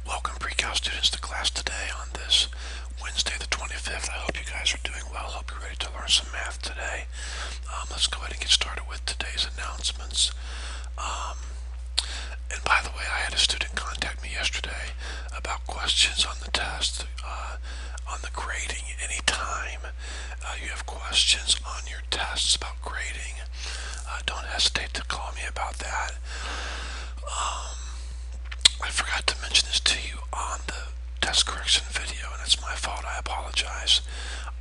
Welcome pre-cal students to class today on this Wednesday the 25th. I hope you guys are doing well. Hope you're ready to learn some math today. Let's go ahead and get started with today's announcements. And by the way, I had a student contact me yesterday about questions on the test, on the grading. Anytime you have questions on your tests about grading, don't hesitate to call me about that. I forgot to mention this to you on the test correction video, and it's my fault. I apologize.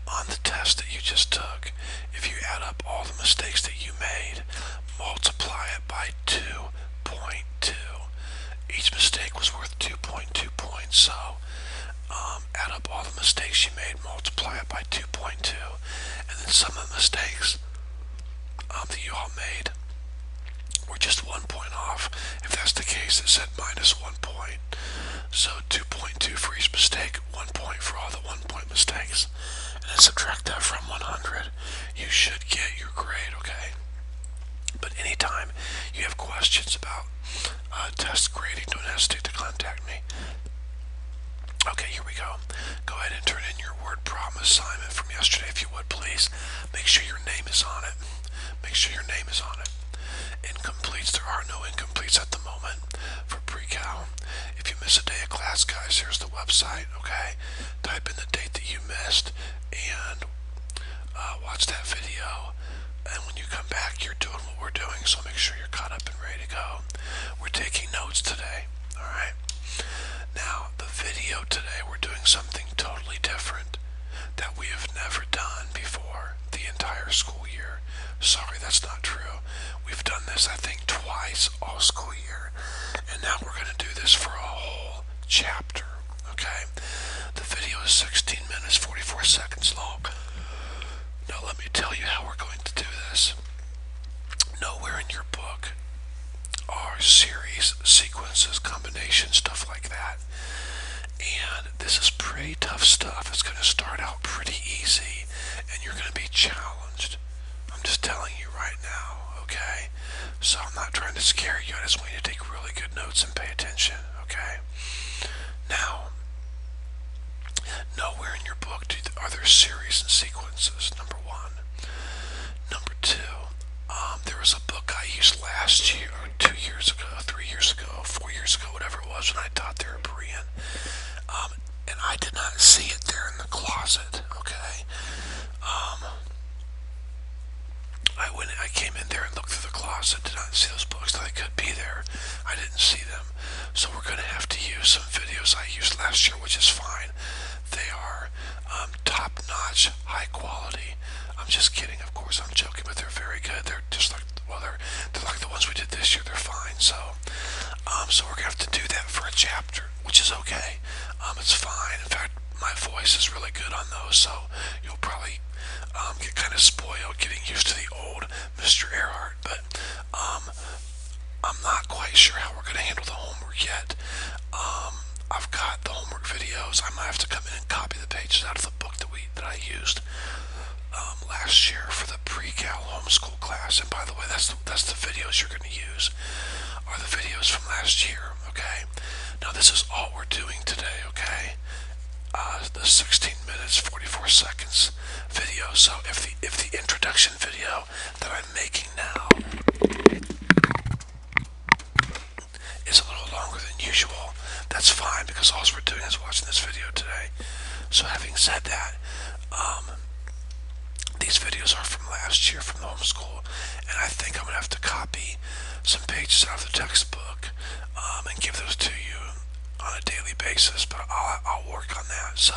On the test that you just took, if you add up all the mistakes that you made, multiply it by 2.2. Each mistake was worth 2.2 points, so add up all the mistakes you made, multiply it by 2.2, and then some of the mistakes that you all made were just 1 point off. If that's the case, it said minus 1 point. So 2.2 for each mistake, 1 point for all the 1 point mistakes. And then subtract that from 100. You should get your grade, okay? But anytime you have questions about test grading, don't hesitate to contact me. Okay, here we go. Go ahead and turn in your word problem assignment from yesterday, if you would, please. Make sure your name is on it. Make sure your name is on it. Incompletes, there are no incompletes at the moment for pre-cal. If you miss a day of class, guys, here's the website, okay? Type in the date that you missed and watch that video. And when you come back, you're doing what we're doing, so make sure you're caught up and ready to go. We're taking notes today, alright? Now, the video today, we're doing something totally different that we have never done before the entire school year. Sorry, that's not true. We've done this, I think, twice all school year. And now we're going to do this for a whole chapter, okay? The video is 16 minutes, 44 seconds long. Now let me tell you how we're going to do this. Nowhere in your book are series, sequences, combinations, stuff like that. And this is pretty tough stuff. It's going to start out pretty easy, and you're going to be challenged. I'm just telling you right now, okay? So I'm not trying to scare you. I just want you to take really good notes and pay attention, okay? Now, nowhere in your book are there series and sequences, number one. Number two, there was a book I used last year, or 2 years ago, 3 years ago, 4 years ago, whatever it was, when I taught there at Berean. And I did not see it there in the closet, okay? I came in there and looked through the closet, did not see those books. They could be there. I didn't see them. So we're going to have to use some videos I used last year, which is fine. They are top-notch, high quality. I'm just kidding, of course. I'm joking, but they're very good. They're just like, well, they're like the ones we did this year. They're fine. So we're going to have to do that for a chapter, which is okay. It's fine. In fact, my voice is really good on those, so you'll probably get kind of spoiled getting used to the old Mr. Earhart, but I'm not quite sure how we're going to handle the homework yet. I've got the homework videos. I might have to come in and copy the pages out of the book that I used last year for the pre-cal homeschool class. And by the way, that's the videos you're going to use are the videos from last year, okay? Now this is all we're doing today, okay? The 16 minutes 44 seconds video. So if the introduction video that I'm making now is a little longer than usual, that's fine, because all we're doing is watching this video today. So having said that, these videos are from last year from the homeschool, and I think I'm going to have to copy some pages out of the textbook and give those to you on a daily basis, but I'll work on that. So,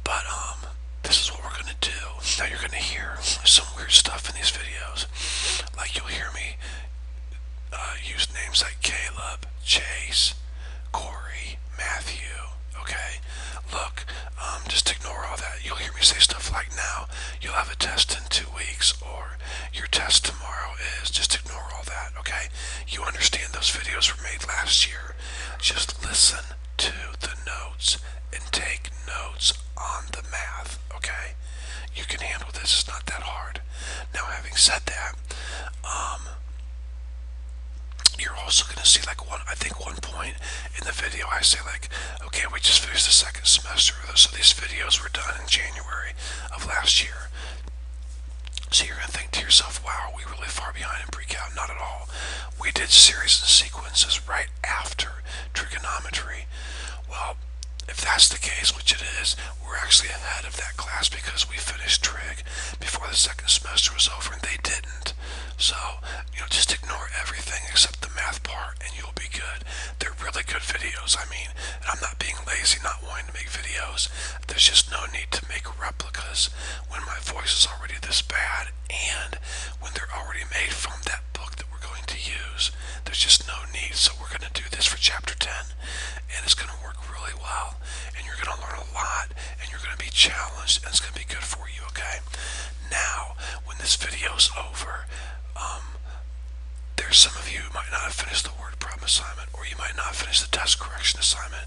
but this is what we're going to do. Now you're going to hear some weird stuff in these videos, like you'll hear me use names like Caleb, Chase, Corey, Matthew, okay? Look, just ignore all that. You'll hear me say stuff like, now, you'll have a test in 2 weeks, or your test tomorrow is, just ignore all that, okay? You understand those videos were made last year. Just listen to the notes and take notes on the math, okay? You can handle this, it's not that hard. Now, having said that, You're also going to see like I think one point in the video I say like, okay, we just finished the second semester, so these videos were done in January of last year. So you're going to think to yourself, wow, are we really far behind in pre-cal? Not at all. We did series and sequences right after trigonometry. Well, if that's the case, which it is, we're actually ahead of that class because we finished trig before the second semester was over and they didn't. So, just ignore everything except the math part and you'll be good. They're really good videos. I mean, and I'm not being lazy, not wanting to make videos. There's just no need to make replicas when my voice is already this bad and when they're already made from that book that we're going to use. There's just no need. So we're going to do this for chapter 10 and it's going to work really well and you're going to learn a lot and you're going to be challenged and it's going to be good for you, okay? Now, when this video's over, there's some of you who might not have finished the word problem assignment or you might not finish the test correction assignment.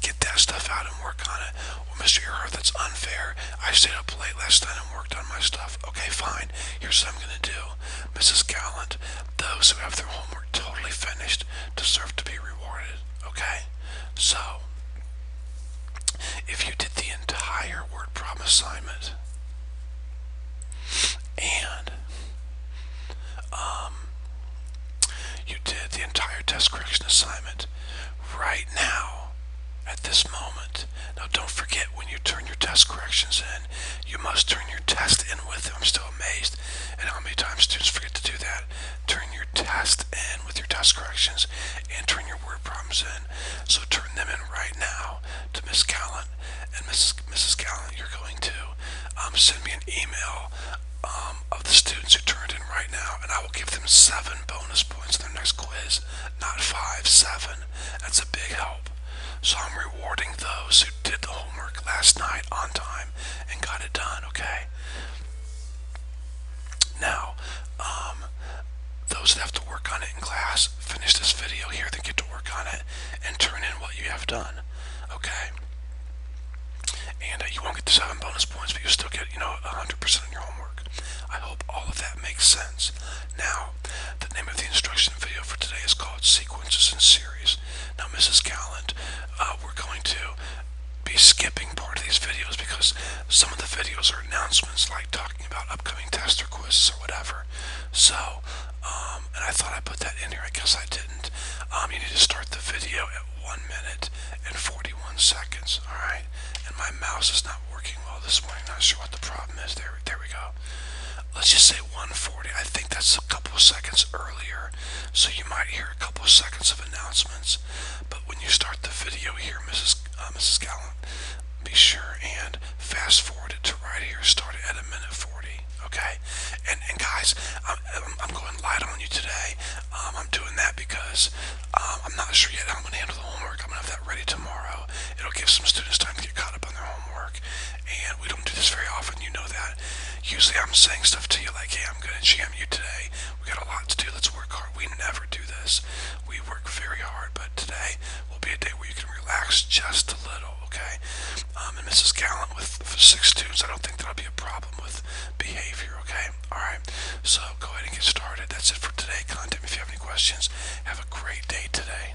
Get that stuff out and work on it. Well, Mr. Earhart, that's unfair. I stayed up late last night and worked on my stuff. Okay, fine. Here's what I'm going to do. Mrs. Gallant, those who have their homework totally finished deserve to be rewarded. Okay? So, if you did the entire word problem assignment and you did the entire test correction assignment right now, at this moment. Now don't forget, when you turn your test corrections in, you must turn your test in with them. I'm still amazed at how many times students forget to do that. Turn your test in with your test corrections and turn your word problems in. So turn them in right now to Miss Gallant. And Mrs. Gallant, you're going to send me an email of the students who turned in right now, and I will give them 7 bonus points in their next quiz. Not 5, 7. That's a big help. So I'm rewarding those who did the homework last night on time and got it done, okay? Now, those that have to work on it in class, finish this video here, then get to work on it and turn in what you have done, okay? And you won't get the 7 bonus points, but you still get, 100% on your homework. I hope all of that makes sense. Now, the name of the instruction video for today is called Sequences and Series. Now, Mrs. Gallant, we're going to be skipping part of these videos because some of the videos are announcements like talking about upcoming tests or quizzes or whatever. So, and I thought I put that in here. I guess I didn't. You need to start the video at 1 minute and 41 seconds, alright? And my mouse is not working well this morning. Not sure what the problem is. There we go. Let's just say 140. I think that's a couple of seconds earlier, so you might hear a couple of seconds of announcements. But when you start the video here, Mrs. Gallant, be sure and fast forward it to right here. Start it at 1:40. Okay? And guys, I'm going light on you today. I'm doing that because I'm not sure yet how I'm going to handle the homework. I'm going to have that ready tomorrow. It'll give some students time to get caught up on their homework. And we don't do this very often, you know that. Usually I'm saying stuff to you like, hey, I'm going to jam you today. We got a lot to do. Let's work hard. We never do this. We work very hard, but today will be a day where you can relax just a little, okay? And Mrs. Gallant, with 6 students, I don't think that'll be a problem with behavior, okay? Alright, so go ahead and get started. That's it for today, content. If you have any questions, have a great day today.